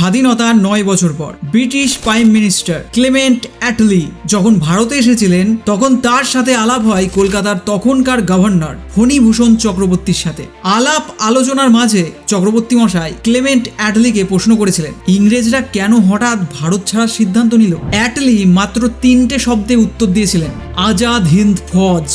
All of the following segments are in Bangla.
স্বাধীনতার 9 বছর পর British prime minister Clement Atlee যখন ভারতে এসেছিলেন তখন তার সাথে আলাপ হয় কলকাতার তখনকার গভর্নর ফণীভূষণ চক্রবর্তীর সাথে। আলাপ আলোচনার মাঝে চক্রবর্তী মশাই ক্লেমেন্ট অ্যাটলিকে প্রশ্ন করেছিলেন ইংরেজরা কেন হঠাৎ ভারত ছাড়ার সিদ্ধান্ত নিল। অ্যাটলি মাত্র 3টে শব্দে উত্তর দিয়েছিলেন, আজাদ হিন্দ ফৌজ,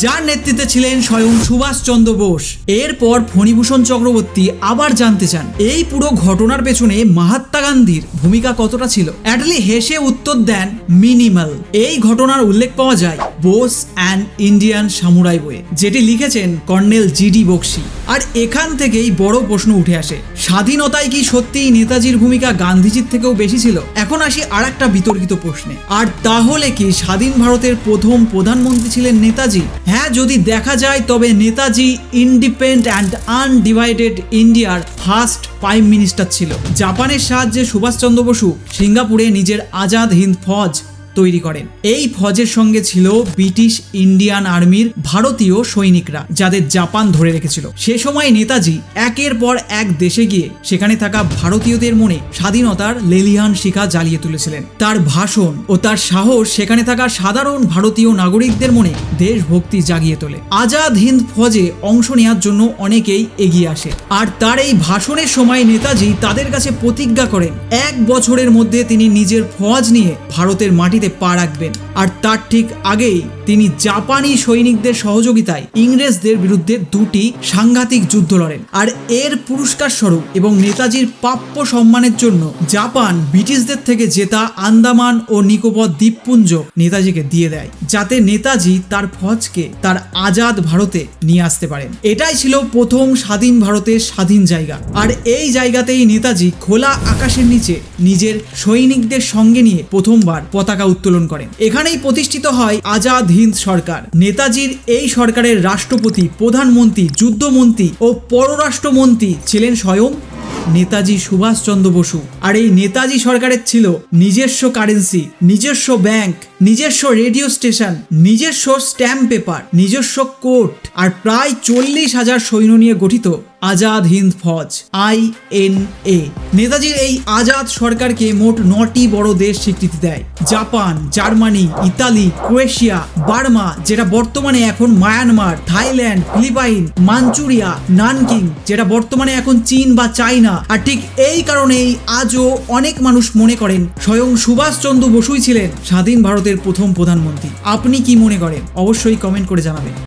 যার নেতৃত্বে ছিলেন স্বয়ং সুভাষচন্দ্র বোস। এরপর ফণীভূষণ চক্রবর্তী আবার জানতে চান এই পুরো ঘটনার পেছনে মহাত্মা গান্ধীর ভূমিকা কতটা ছিল। অ্যাটলি হেসে উত্তর দেন, মিনিমাল। এই ঘটনার উল্লেখ পাওয়া যায় বোস অ্যান্ড ইন্ডিয়ান সামুরাই বইয়ে, যেটি লিখেছেন কর্নেল জিডি বক্সি। আর এখান থেকেই বড় প্রশ্ন উঠে আসে, স্বাধীনতায় কি সত্যিই নেতাজির ভূমিকা গান্ধীজির থেকেও বেশি ছিল? এখন আসি আর একটা বিতর্কিত প্রশ্নে, আর তাহলে কি স্বাধীন ভারতের প্রথম প্রধানমন্ত্রী ছিলেন নেতাজি? হ্যাঁ, যদি দেখা যায় তবে নেতাজি ইন্ডিপেন্ডেন্ট অ্যান্ড আনডিভাইডেড ইন্ডিয়ার ফার্স্ট প্রাইম মিনিস্টার ছিল। জাপানের সাহায্যে সুভাষচন্দ্র বসু সিঙ্গাপুরে নিজের আজাদ হিন্দ ফৌজ তৈরি করেন। এই ফৌজের সঙ্গে ছিল ব্রিটিশ ইন্ডিয়ান আর্মির ভারতীয় সৈনিকরা, যাদের জাপান ধরে রেখেছিল। সে সময় নেতাজি একের পর এক দেশে গিয়ে সেখানে থাকা ভারতীয়দের মনে স্বাধীনতার লেলিহান শিখা জ্বালিয়ে তুলেছিলেন। তার ভাষণ ও তার সাহস সেখানে থাকা সাধারণ ভারতীয় নাগরিকদের মনে দেশভক্তি জাগিয়ে তোলে। আজাদ হিন্দ ফৌজে অংশ নেওয়ার জন্য অনেকেই এগিয়ে আসে, আর তার এই ভাষণের সময় নেতাজি তাদের কাছে প্রতিজ্ঞা করেন 1 বছরের মধ্যে তিনি নিজের ফৌজ নিয়ে ভারতের মাটিতে পা রাখবেন। আর তার ঠিক আগেই তিনি জাপানি সৈনিকদের সহযোগিতায় ইংরেজদের বিরুদ্ধে 2টি সাংঘাতিক যুদ্ধ লড়েন। আর এর পুরস্কার স্বরূপ এবং নেতাজির প্রাপ্য সম্মানের জন্য জাপান ব্রিটিশদের থেকে জেতা আন্দামান ও নিকোবর দ্বীপপুঞ্জ নেতাজিকে দিয়ে দেয়, যাতে নেতাজি তার ফৌজকে তার আজাদ ভারতে নিয়ে আসতে পারেন। এটাই ছিল প্রথম স্বাধীন ভারতের স্বাধীন জায়গা। আর এই জায়গাতেই নেতাজি খোলা আকাশের নিচে নিজের সৈনিকদের সঙ্গে নিয়ে প্রথমবার পতাকা উত্তোলন করেন। এখানেই প্রতিষ্ঠিত হয় আজাদ হিন্দ সরকার। নেতাজির এই সরকারের রাষ্ট্রপতি, প্রধানমন্ত্রী, যুদ্ধমন্ত্রী ও পররাষ্ট্রমন্ত্রী ছিলেন স্বয়ং নেতাজি সুভাষচন্দ্র বসু। আর এই নেতাজি সরকারের ছিল নিজস্ব কারেন্সি, নিজস্ব ব্যাংক, নিজস্ব রেডিও স্টেশন, নিজস্ব স্ট্যাম্প পেপার, নিজস্ব কোর্ট আর প্রায় 40,000 সৈন্য নিয়ে গঠিত আজাদ হিন্দ ফৌজ INA। নেতাজির এই আজাদ সরকারকে মোট 9টি বড় দেশ স্বীকৃতি দেয়, Japan, Germany, Italy, Croatia, Burma যেটা বর্তমানে এখন Myanmar, Thailand, Philippines, Manchuria, Nanking যেটা বর্তমানে এখন চীন বা চায়না। আর ঠিক এই কারণেই আজও অনেক মানুষ মনে করেন স্বয়ং সুভাষচন্দ্র বসুই ছিলেন স্বাধীন ভারতের প্রথম প্রধানমন্ত্রী। আপনি কি মনে করেন? অবশ্যই কমেন্ট করে জানাবেন।